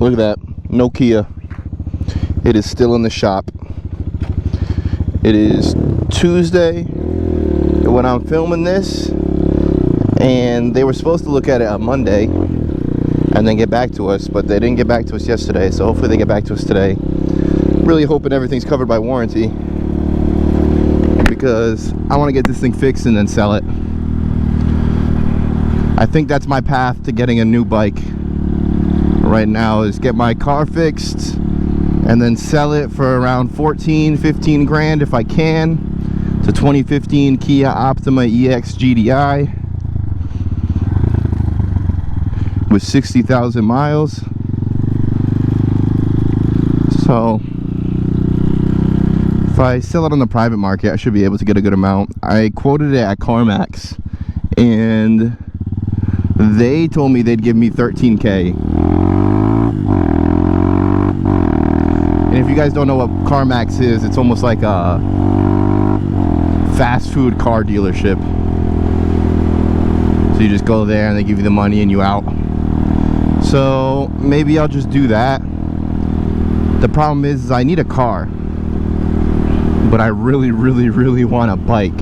Look at that, no Kia. It is still in the shop. It is Tuesday when I'm filming this, and they were supposed to look at it on Monday and then get back to us, but they didn't get back to us yesterday, so hopefully they get back to us today. Really hoping everything's covered by warranty, because I want to get this thing fixed and then sell it. I think that's my path to getting a new bike right now, is get my car fixed and then sell it for around 14-15 grand if I can. It's a 2015 Kia Optima EX GDI with 60,000 miles. So if I sell it on the private market, I should be able to get a good amount. I quoted it at CarMax, and they told me they'd give me 13K. And if you guys don't know what CarMax is, it's almost like a fast food car dealership. So you just go there and they give you the money and you out. So maybe I'll just do that. The problem is I need a car, but I really want a bike.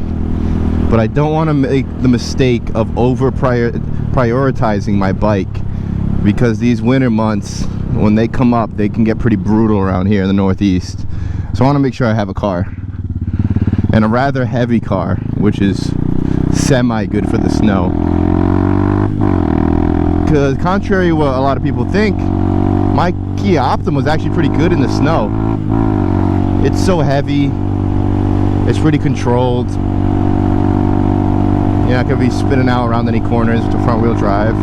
But I don't want to make the mistake of prioritizing my bike, because these winter months, when they come up, they can get pretty brutal around here in the Northeast. So I want to make sure I have a car, and a rather heavy car, which is semi good for the snow. Because contrary to what a lot of people think, my Kia Optima was actually pretty good in the snow. It's so heavy, it's pretty controlled. You're not going to be spinning out around any corners with the front wheel drive.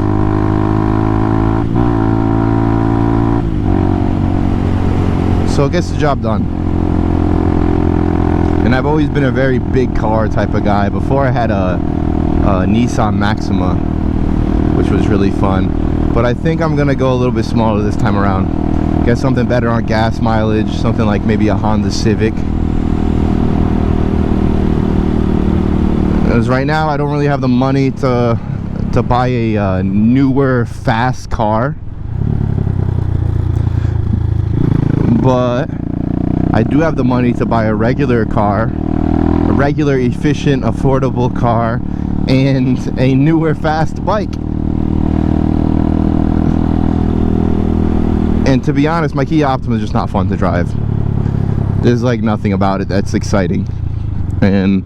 So it gets the job done. And I've always been a very big car type of guy. Before I had a Nissan Maxima, which was really fun. But I think I'm going to go a little bit smaller this time around. Get something better on gas mileage, something like maybe a Honda Civic. Because right now I don't really have the money to buy a newer fast car, but I do have the money to buy a regular car, a regular efficient affordable car, and a newer fast bike. And to be honest, my Kia Optima is just not fun to drive. There's like nothing about it that's exciting, and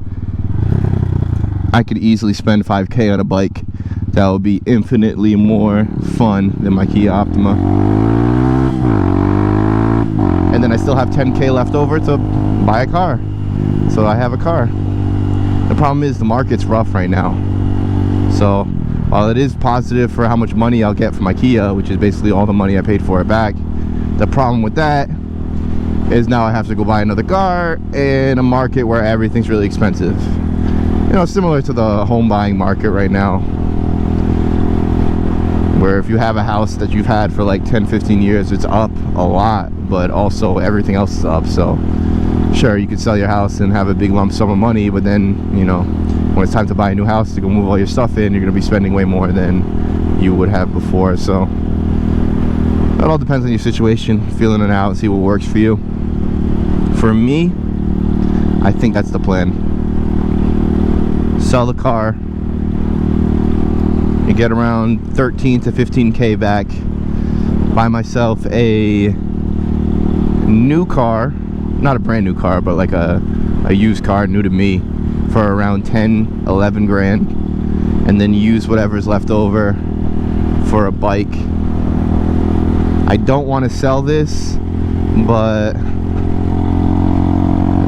I could easily spend 5K on a bike that would be infinitely more fun than my Kia Optima. And then I still have 10K left over to buy a car. So I have a car. The problem is the market's rough right now. So while it is positive for how much money I'll get for my Kia, which is basically all the money I paid for it back, the problem with that is now I have to go buy another car in a market where everything's really expensive. You know, similar to the home buying market right now, where if you have a house that you've had for like 10-15 years, it's up a lot, but also everything else is up. So sure, you could sell your house and have a big lump sum of money, but then, you know, when it's time to buy a new house to go move all your stuff in, you're going to be spending way more than you would have before. So it all depends on your situation, feeling it out, see what works for you. For me, I think that's the plan. Sell the car and get around 13 to 15K back, buy myself a new car, not a brand new car, but like a used car, new to me, for around 10-11 grand, and then use whatever's left over for a bike. I don't want to sell this, but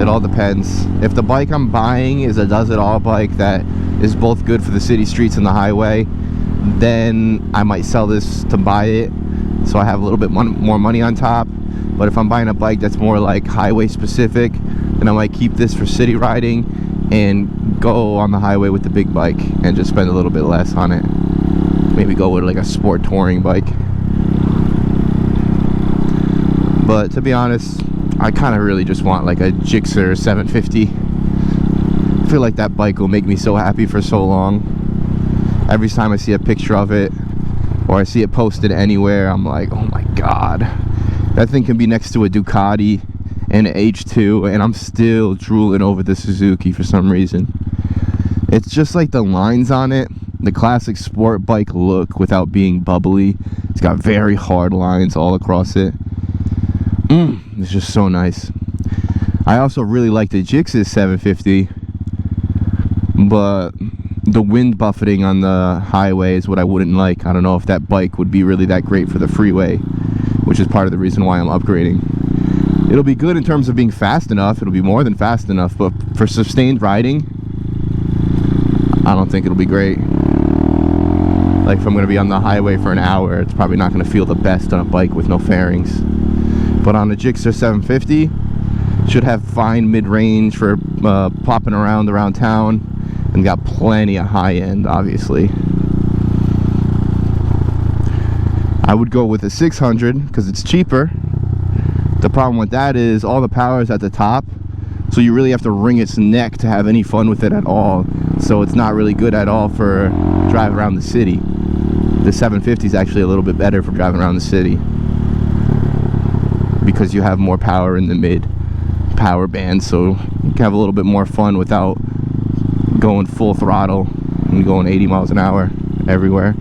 it all depends. If the bike I'm buying is a does-it-all bike that is both good for the city streets and the highway, then I might sell this to buy it, so I have a little bit more money on top. But if I'm buying a bike that's more like highway specific, then I might keep this for city riding and go on the highway with the big bike and just spend a little bit less on it. Maybe go with like a sport touring bike. But to be honest, I kind of really just want like a Gixxer 750. I feel like that bike will make me so happy for so long. Every time I see a picture of it or I see it posted anywhere, I'm like, oh my god, that thing can be next to a Ducati and an H2, and I'm still drooling over the Suzuki for some reason. It's just like the lines on it, the classic sport bike look without being bubbly. It's got very hard lines all across it. It's just so nice. I also really like the Jix's 750, but the wind buffeting on the highway is what I wouldn't like. I don't know if that bike would be really that great for the freeway, which is part of the reason why I'm upgrading. It'll be good in terms of being fast enough. It'll be more than fast enough, but for sustained riding, I don't think it'll be great. Like if I'm going to be on the highway for an hour, it's probably not going to feel the best on a bike with no fairings. But on the Gixxer 750, should have fine mid-range for popping around town, and got plenty of high end, obviously. I would go with a 600 because it's cheaper. The problem with that is all the power is at the top, so you really have to wring its neck to have any fun with it at all. So it's not really good at all for driving around the city. The 750 is actually a little bit better for driving around the city because you have more power in the mid power band, so you can have a little bit more fun without going full throttle and going 80 miles an hour everywhere.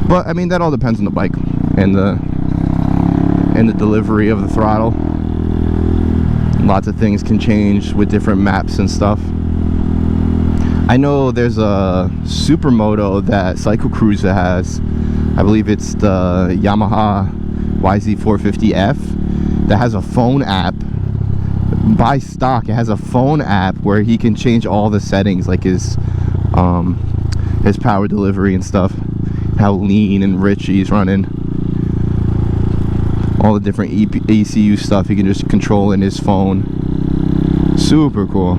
But I mean, that all depends on the bike and the delivery of the throttle. Lots of things can change with different maps and stuff. I know there's a supermoto that Cycle Cruiser has. I believe it's the Yamaha YZ450F that has a phone app. By stock, it has a phone app where he can change all the settings, like his power delivery and stuff, how lean and rich he's running, all the different ECU stuff he can just control in his phone. Super cool.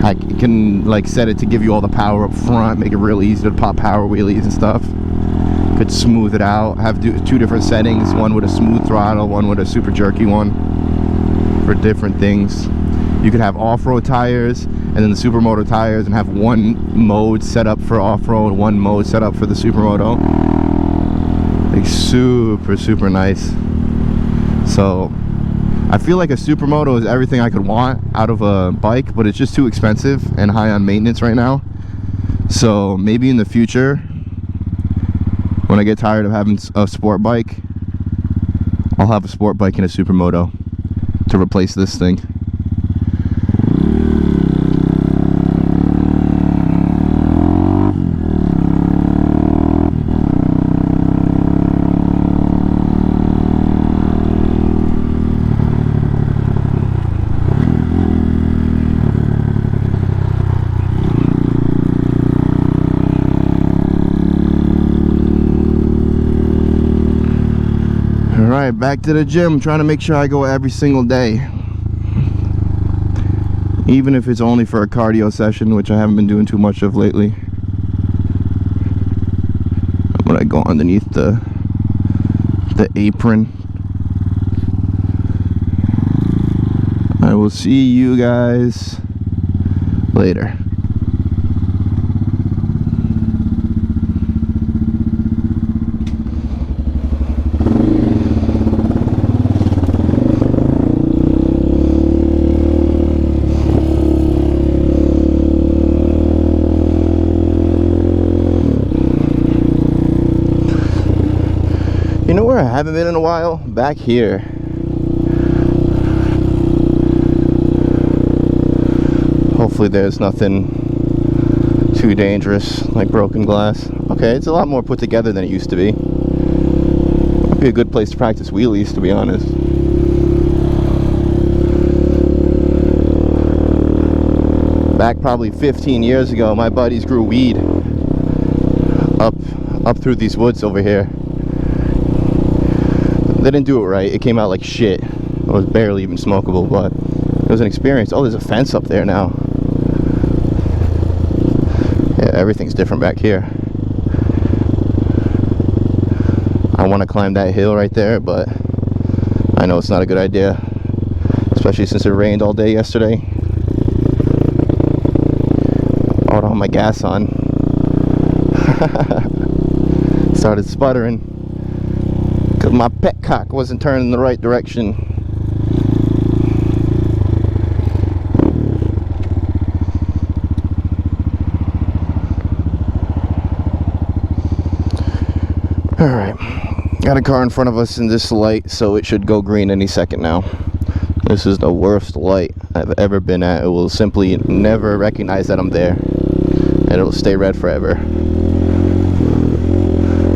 I can like set it to give you all the power up front, make it really easy to pop power wheelies and stuff. Could smooth it out, have two different settings, one with a smooth throttle, one with a super jerky one, for different things. You could have off-road tires and then the supermoto tires, and have one mode set up for off-road, one mode set up for the supermoto. Like super nice. So I feel like a supermoto is everything I could want out of a bike, but it's just too expensive and high on maintenance right now. So maybe in the future, when I get tired of having a sport bike, I'll have a sport bike and a supermoto to replace this thing. Alright, back to the gym, trying to make sure I go every single day. Even if it's only for a cardio session, which I haven't been doing too much of lately. I'm gonna go underneath the apron. I will see you guys later. You know where I haven't been in a while? Back here. Hopefully there's nothing too dangerous, like broken glass. Okay, it's a lot more put together than it used to be. Might be a good place to practice wheelies, to be honest. Back probably 15 years ago, my buddies grew weed up through these woods over here. They didn't do it right. It came out like shit. It was barely even smokable, but it was an experience. Oh, there's a fence up there now. Yeah, everything's different back here. I want to climb that hill right there, but I know it's not a good idea, especially since it rained all day yesterday. I don't have my gas on. Started sputtering because my petcock wasn't turning in the right direction. Alright, got a car in front of us in this light, so it should go green any second now. This is the worst light I've ever been at. It will simply never recognize that I'm there, and it'll stay red forever.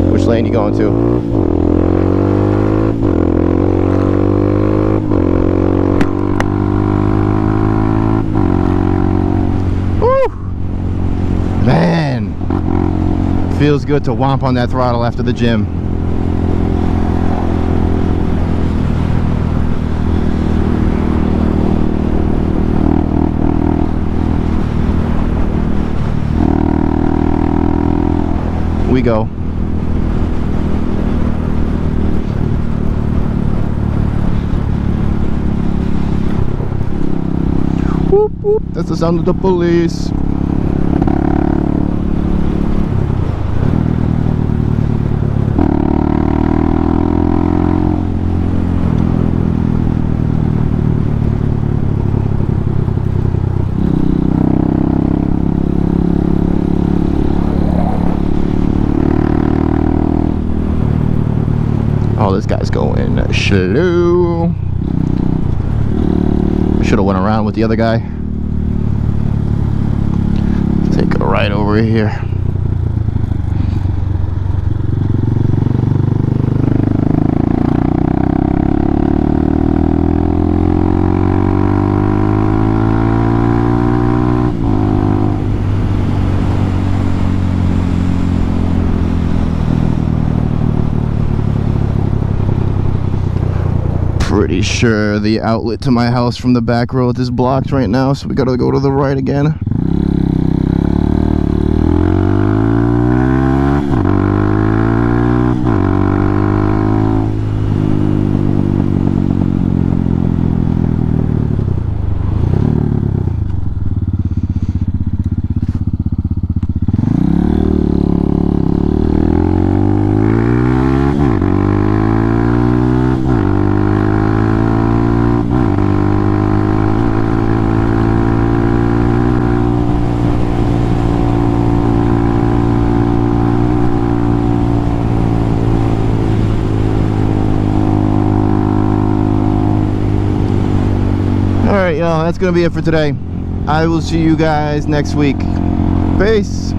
Which lane you going to? Woo! Man, feels good to whomp on that throttle after the gym. We go. Whoop, whoop. That's the sound of the police. Oh, this guy's going slow. Should have went around with the other guy. Take a right over here. Pretty sure the outlet to my house from the back road is blocked right now, so we gotta go to the right again. Alright, y'all, that's gonna be it for today. I will see you guys next week. Peace.